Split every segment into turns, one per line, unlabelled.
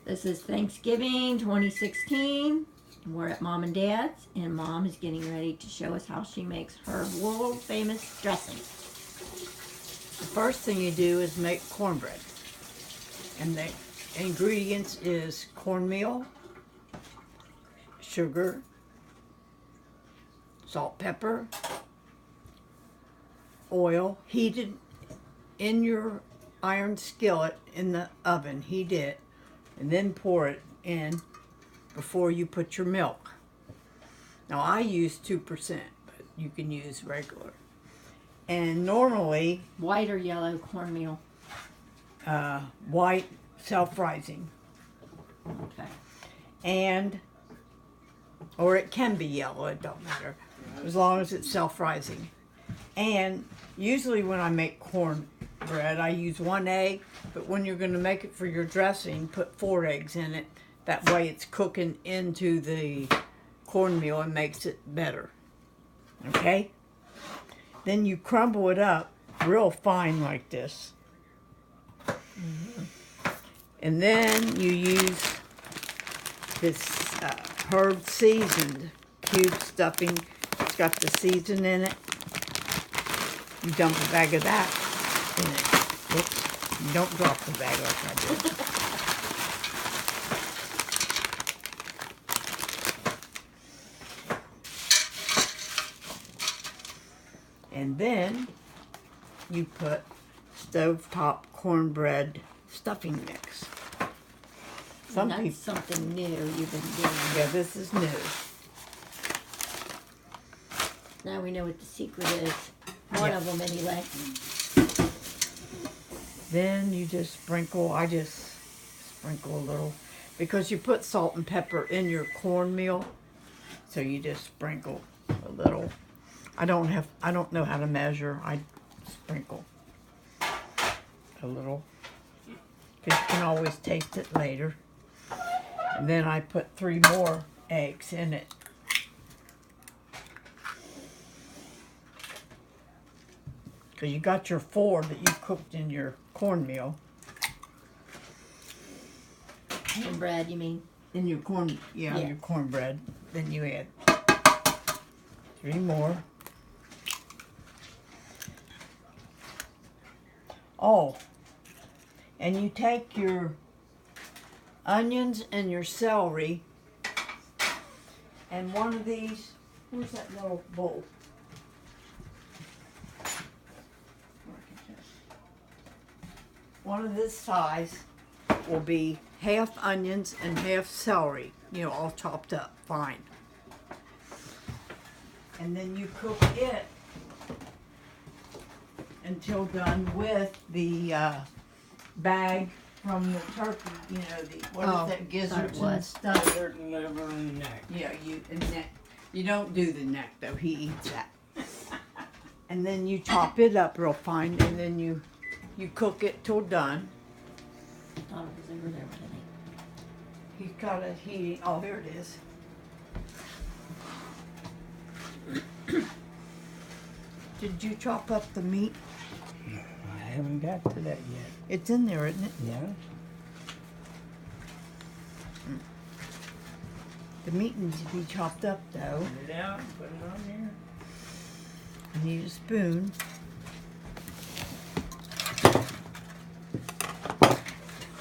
This is Thanksgiving 2016. We're at Mom and Dad's, and Mom is getting ready to show us how she makes her world famous dressing.
The first thing you do is make cornbread. And the ingredients is cornmeal, sugar, salt, pepper, oil, heated in your iron skillet in the oven, heat it, and then pour it in before you put your milk. Now I use 2%, but you can use regular. And normally,
White or yellow cornmeal?
white, self-rising.
Okay.
And, or it can be yellow, it don't matter, as long as it's self-rising. And usually when I make cornbread, I use 1 egg, but when you're going to make it for your dressing, put 4 eggs in it. That way it's cooking into the cornmeal and makes it better. Okay? Then you crumble it up real fine like this. And then you use this herb seasoned cube stuffing. It's got the season in it. You dump a bag of that in it. Whoops. You don't drop the bag like I did. And then you put stovetop cornbread stuffing mix.
That's something new you've been doing.
Yeah, this is new.
Now we know what the secret is. One of them anyway.
Then you just sprinkle, I just sprinkle a little, because you put salt and pepper in your cornmeal, so you just sprinkle a little. I don't know how to measure. I sprinkle a little, because you can always taste it later. And then I put 3 more eggs in it. Because you got your 4 that you cooked in your cornmeal.
Cornbread, you mean?
In your your cornbread. Then you add 3 more. Oh, and you take your onions and your celery, and one of these, where's that little bowl? One of this size will be half onions and half celery, all chopped up fine. And then you cook it until done with the bag from the turkey, what is that, gizzards and stuff?
Gizzard and liver and neck.
Yeah, you don't do the neck though, he eats that. And then you chop it up real fine, and then you cook it till done.
Oh, it was over there, wasn't he?
He's got it heating, oh here it is. Did you chop up the meat?
I haven't got to that yet.
It's in there, isn't it?
Yeah?
The meat needs to be chopped up though.
Put it out, put it on there.
I need a spoon.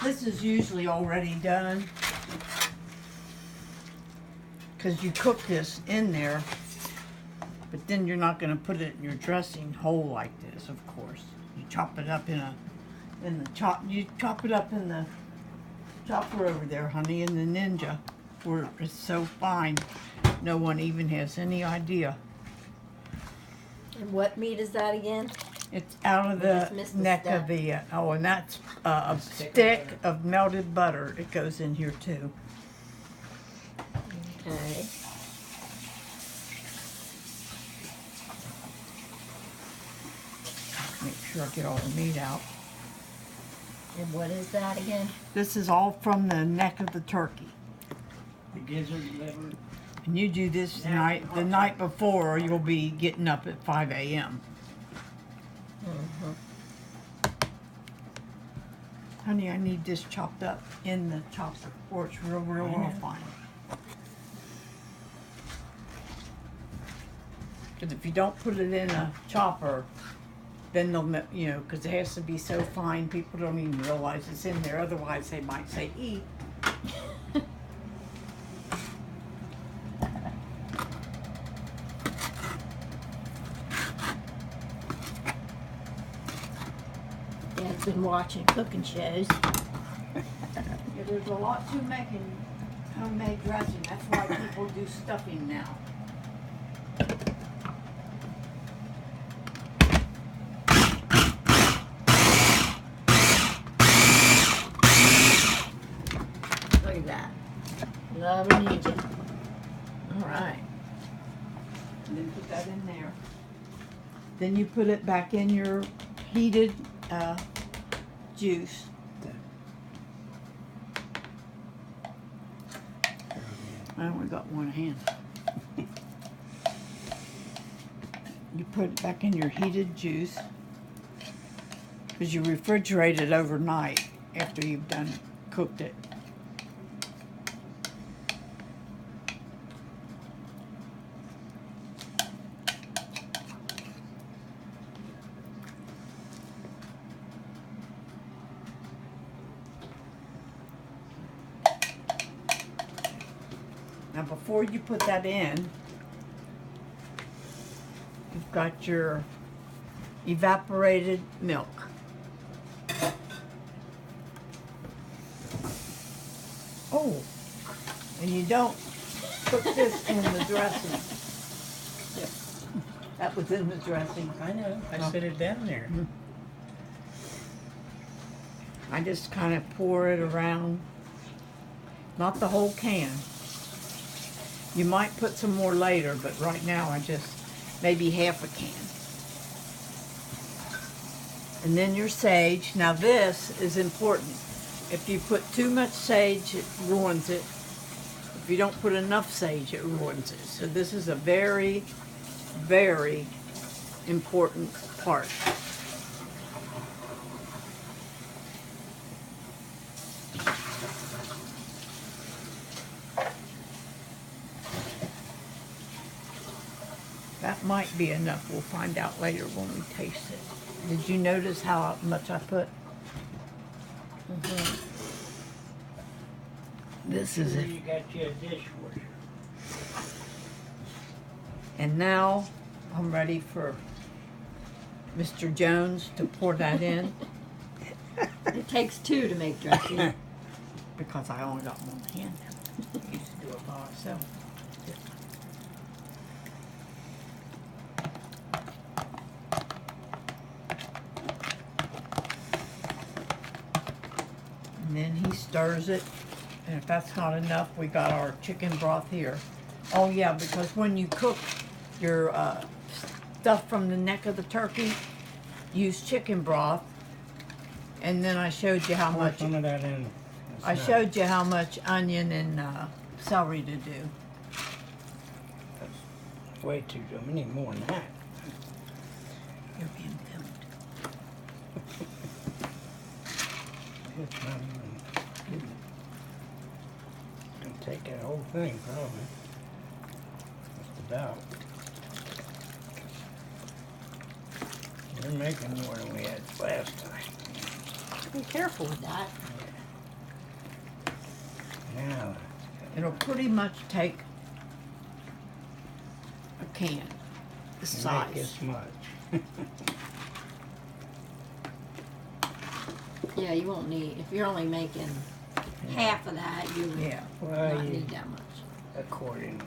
This is usually already done, because you cook this in there, but then you're not going to put it in your dressing whole like this, of course. You chop it up you chop it up in the chopper over there, honey, in the Ninja, where it's so fine, no one even has any idea.
And what meat is that again?
It's out of the neck of the, and that's a stick of melted butter. It goes in here too.
Okay.
Make sure I get all the meat out.
And what is that again?
This is all from the neck of the turkey.
The gizzard, liver.
And you do this tonight, the night before, or you'll be getting up at 5 a.m. Honey, I need this chopped up in the chopstick porch real fine. Because if you don't put it in a chopper, then they'll, because it has to be so fine, people don't even realize it's in there. Otherwise, they might say, eat.
Dad's been watching cooking shows.
Yeah, there's a lot to making homemade dressing. That's why people do stuffing now.
Look at that. Love and need you. All right.
And then put that in there. Then you put it back in your heated juice. I only got one hand. You put it back in your heated juice because you refrigerate it overnight after you've cooked it. Now before you put that in, you've got your evaporated milk. Oh, and you don't put this in the dressing. That was in the dressing.
I know. I set it down there.
I just kind of pour it around, not the whole can. You might put some more later, but right now I just, maybe half a can. And then your sage. Now this is important. If you put too much sage, it ruins it. If you don't put enough sage, it ruins it. So this is a very, very important part. That might be enough. We'll find out later when we taste it. Did you notice how much I put? This is it.
You got you a dishwasher.
And now I'm ready for Mr. Jones to pour that in
It takes two to make dressing.
because I only got one hand. I used to do it by myself. And then he stirs it, and if that's not enough, we got our chicken broth here. Oh yeah, because when you cook your stuff from the neck of the turkey, use chicken broth, and then I showed you how
Pour
much.
some of that in.
I showed you how much onion and celery to do.
That's way too. We need more than that.
You're being filmed.
It's not even. Gonna take that whole thing probably. Just about. We're making more than we had last time.
Be careful with that.
Now,
It'll pretty much take a can, the
you
size.
make this much.
Yeah, you won't need, if you're only making half of that, you would
Yeah.
Well,
not
you,
need that much.
accordingly.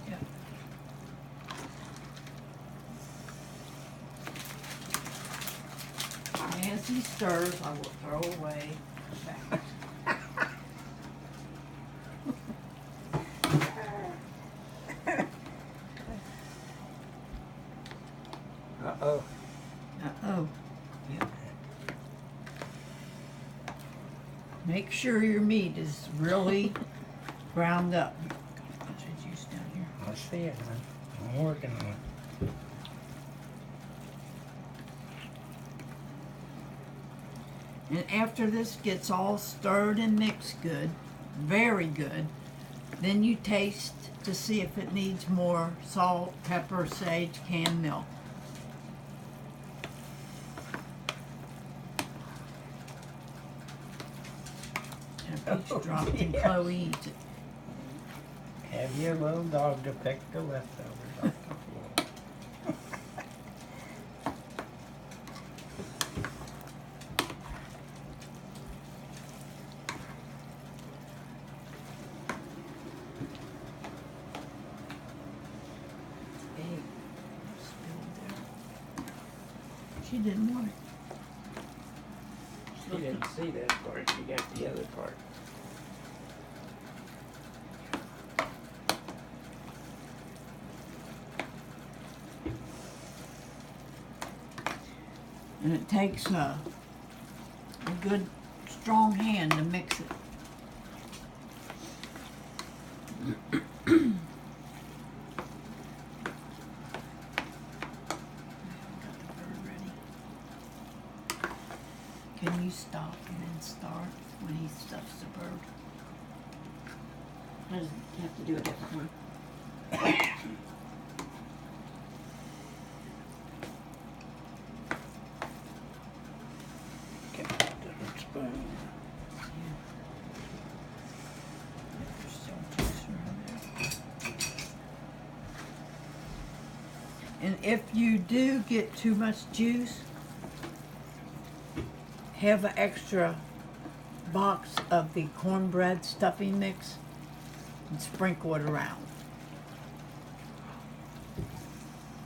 Yeah. As he stirs, I will throw away the back.
Uh-oh.
Uh-oh. Make sure your meat is really ground up. Bunch of juice down here.
I see it, man. I'm working on it.
And after this gets all stirred and mixed good, very good, then you taste to see if it needs more salt, pepper, sage, canned milk. And a peach dropped and Chloe eats it.
Have your little dog to pick the leftovers off the floor.
Egg spilled there. She didn't want it.
She didn't see that part, she got the other part.
And it takes a good strong hand to mix it. Got the bird ready. Can you stop and then start when he stuffs the bird?
I just have to do a different one.
Get a different spoon.
There's still juice around there. And if you do get too much juice, have an extra box of the cornbread stuffing mix and sprinkle it around.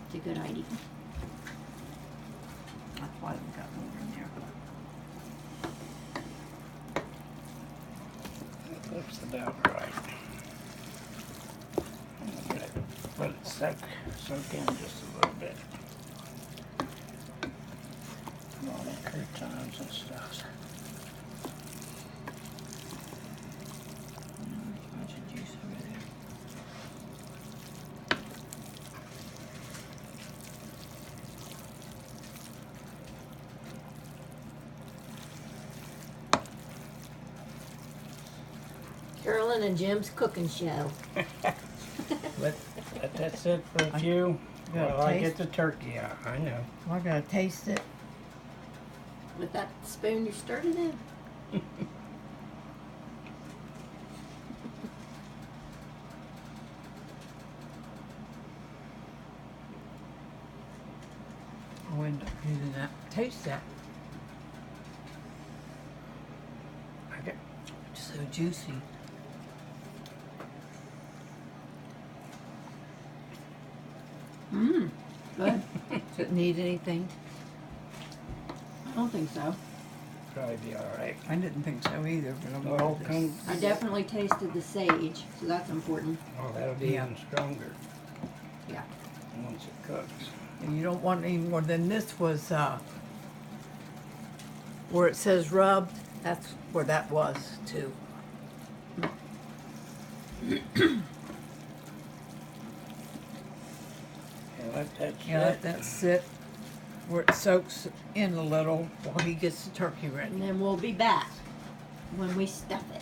It's a good idea.
That's why we got more in there.
That looks about right. I'm gonna let it soak in just a little bit. All the croutons and stuff.
There's a bunch of juice over there.
Carolyn and Jim's cooking show.
Let that sit for a few
gotta
while I
taste.
get the turkey out. I know.
I gotta taste it.
With that spoon you stirred it in.
I'll end up using that. Taste that.
Okay.
So juicy.
Mmm. Good.
Does it need anything?
I don't think so.
Probably be all right.
I didn't think so either, but I'm
Well,
glad
come-
I definitely tasted the sage, so that's important.
Oh, that'll be
Yeah.
even stronger
Yeah.
once it cooks.
And you don't want any more than this was, where it says rubbed, that's where that was too.
Yeah, let that sit.
Yeah, let that sit where it soaks in a little while he gets the turkey ready.
And then we'll be back when we stuff it.